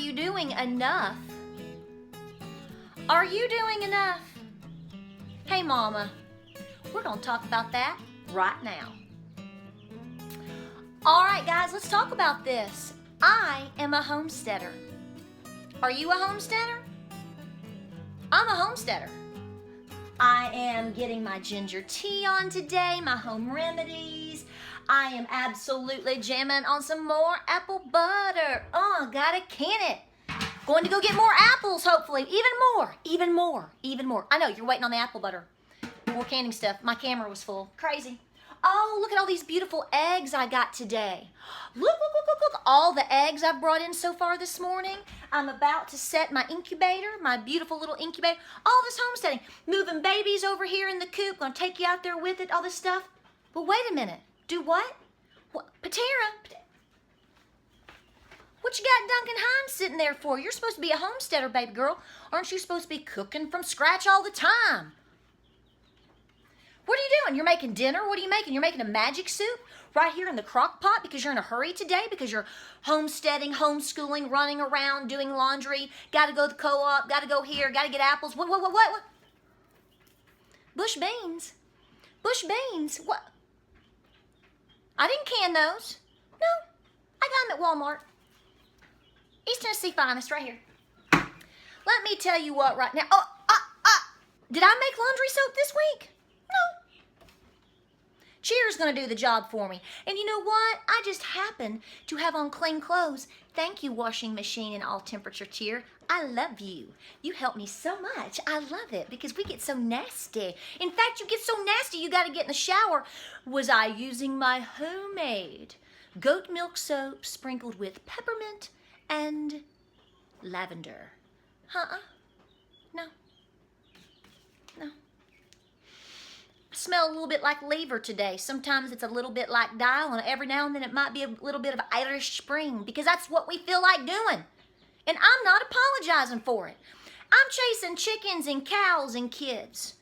you doing enough? Are you doing enough? Hey mama, we're gonna talk about that right now. All right guys, let's talk about this. I am a homesteader. Are you a homesteader? I'm a homesteader. I am getting my ginger tea on today, my home remedies. I am absolutely jamming on some more apple butter. Oh, gotta can it. Going to go get more apples, hopefully. Even more. I know, you're waiting on the apple butter. More canning stuff. My camera was full. Crazy. Oh, look at all these beautiful eggs I got today. Look. All the eggs I've brought in so far this morning. I'm about to set my incubator, my beautiful little incubator. All this homesteading. Moving babies over here in the coop. Gonna take you out there with it, all this stuff. But wait a minute. Do what? Patara? What you got Duncan Hines sitting there for? You're supposed to be a homesteader, baby girl. Aren't you supposed to be cooking from scratch all the time? What are you doing? You're making dinner? What are you making? You're making a magic soup right here in the crock pot because you're in a hurry today, because you're homesteading, homeschooling, running around, doing laundry, got to go to the co-op, got to go here, got to get apples. What? Bush beans? Bush beans? What? I didn't can those. No, I got them at Walmart. East Tennessee finest right here. Let me tell you what right now. Did I make laundry soap this week? No. Cheer's gonna do the job for me. And you know what? I just happen to have on clean clothes. Thank you, washing machine and all temperature Cheer. I love you. You help me so much. I love it because we get so nasty. In fact, you get so nasty you gotta get in the shower. Was I using my homemade goat milk soap sprinkled with peppermint and lavender? No. I smell a little bit like lever today. Sometimes it's a little bit like dial, and every now and then it might be a little bit of Irish Spring because that's what we feel like doing. And I'm not apologizing for it. I'm chasing chickens and cows and kids.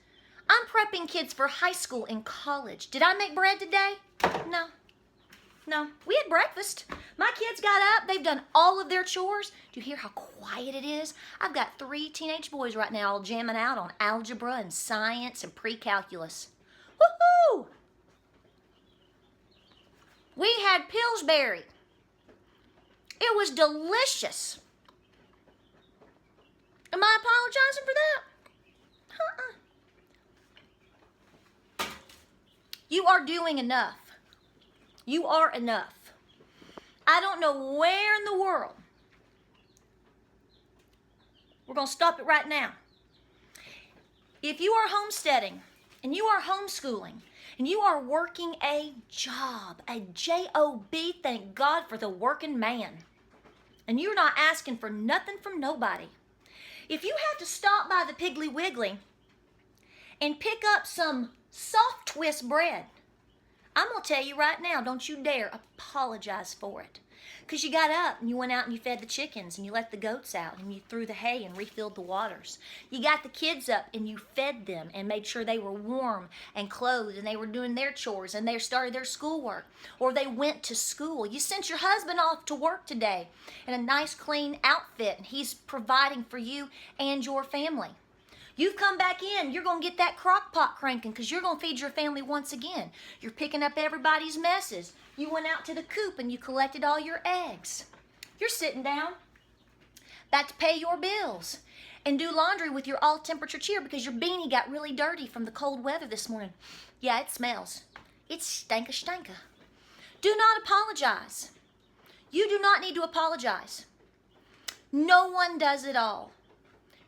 I'm prepping kids for high school and college. Did I make bread today? No. We had breakfast. My kids got up. They've done all of their chores. Do you hear how quiet it is? I've got 3 teenage boys right now all jamming out on algebra and science and pre-calculus. Woohoo! We had Pillsbury. It was delicious. Am I apologizing for that? You are doing enough. You are enough. I don't know where in the world. We're going to stop it right now. If you are homesteading and you are homeschooling and you are working a job, a J-O-B, thank God for the working man, and you're not asking for nothing from nobody, if you have to stop by the Piggly Wiggly and pick up some soft twist bread, I'm going to tell you right now, don't you dare apologize for it. Because you got up and you went out and you fed the chickens and you let the goats out and you threw the hay and refilled the waters. You got the kids up and you fed them and made sure they were warm and clothed and they were doing their chores and they started their schoolwork, or they went to school. You sent your husband off to work today in a nice clean outfit and he's providing for you and your family. You've come back in, you're going to get that crock pot cranking because you're going to feed your family once again. You're picking up everybody's messes. You went out to the coop and you collected all your eggs. You're sitting down, about to pay your bills and do laundry with your all-temperature Cheer because your beanie got really dirty from the cold weather this morning. Yeah, it smells. It's stanka. Do not apologize. You do not need to apologize. No one does it all.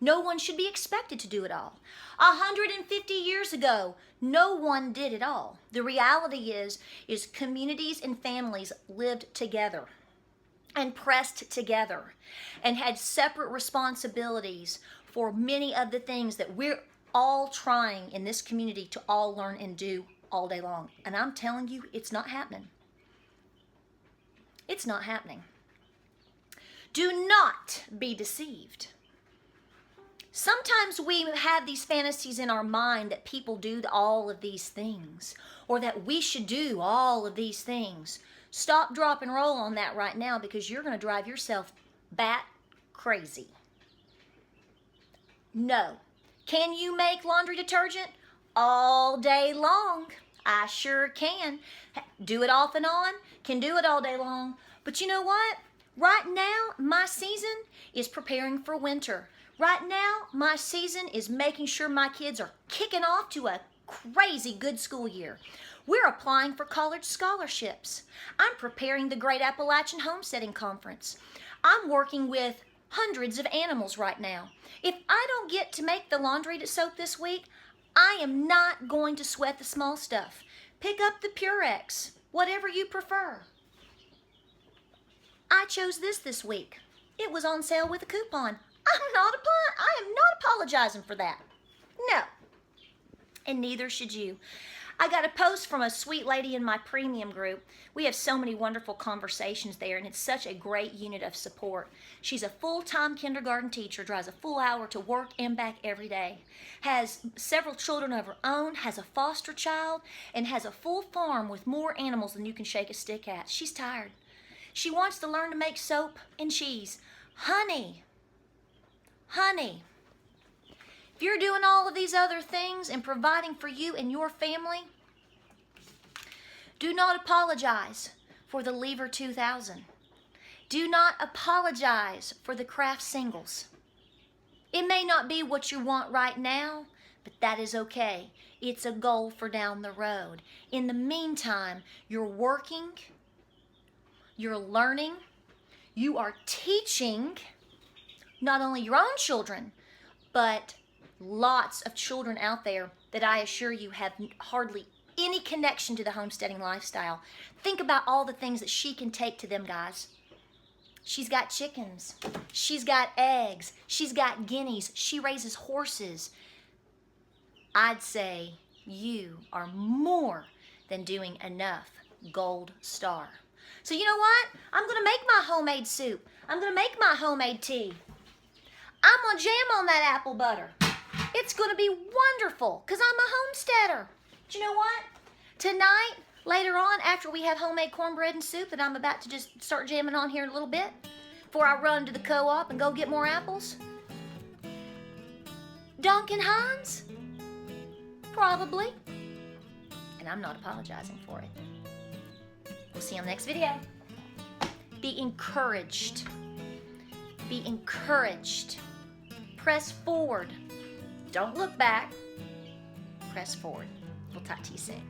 No one should be expected to do it all. 150 years ago, no one did it all. The reality is communities and families lived together and pressed together and had separate responsibilities for many of the things that we're all trying in this community to all learn and do all day long. And I'm telling you, it's not happening. It's not happening. Do not be deceived. Sometimes we have these fantasies in our mind that people do all of these things, or that we should do all of these things. Stop, drop, and roll on that right now because you're going to drive yourself bat crazy. No. Can you make laundry detergent? All day long. I sure can. Do it off and on. Can do it all day long. But you know what? Right now, my season is preparing for winter. Right now, my season is making sure my kids are kicking off to a crazy good school year. We're applying for college scholarships. I'm preparing the Great Appalachian Homesteading Conference. I'm working with hundreds of animals right now. If I don't get to make the laundry to soak this week, I am not going to sweat the small stuff. Pick up the Purex, whatever you prefer. I chose this week. It was on sale with a coupon. I am not apologizing for that. No. And neither should you. I got a post from a sweet lady in my premium group. We have so many wonderful conversations there, and it's such a great unit of support. She's a full-time kindergarten teacher, drives a full hour to work and back every day, has several children of her own, has a foster child, and has a full farm with more animals than you can shake a stick at. She's tired. She wants to learn to make soap and cheese. Honey, if you're doing all of these other things and providing for you and your family, do not apologize for the Lever 2000. Do not apologize for the craft singles. It may not be what you want right now, but that is okay. It's a goal for down the road. In the meantime, you're working, you're learning, you are teaching not only your own children, but lots of children out there that I assure you have hardly any connection to the homesteading lifestyle. Think about all the things that she can take to them, guys. She's got chickens. She's got eggs. She's got guineas. She raises horses. I'd say you are more than doing enough. Gold star. So you know what? I'm going to make my homemade soup. I'm going to make my homemade tea. I'm going to jam on that apple butter. It's going to be wonderful because I'm a homesteader. Do you know what? Tonight, later on, after we have homemade cornbread and soup that I'm about to just start jamming on here in a little bit, before I run to the co-op and go get more apples, Duncan Hines? Probably. And I'm not apologizing for it. We'll see you on the next video. Be encouraged. Be encouraged. Press forward. Don't look back. Press forward. We'll talk to you soon.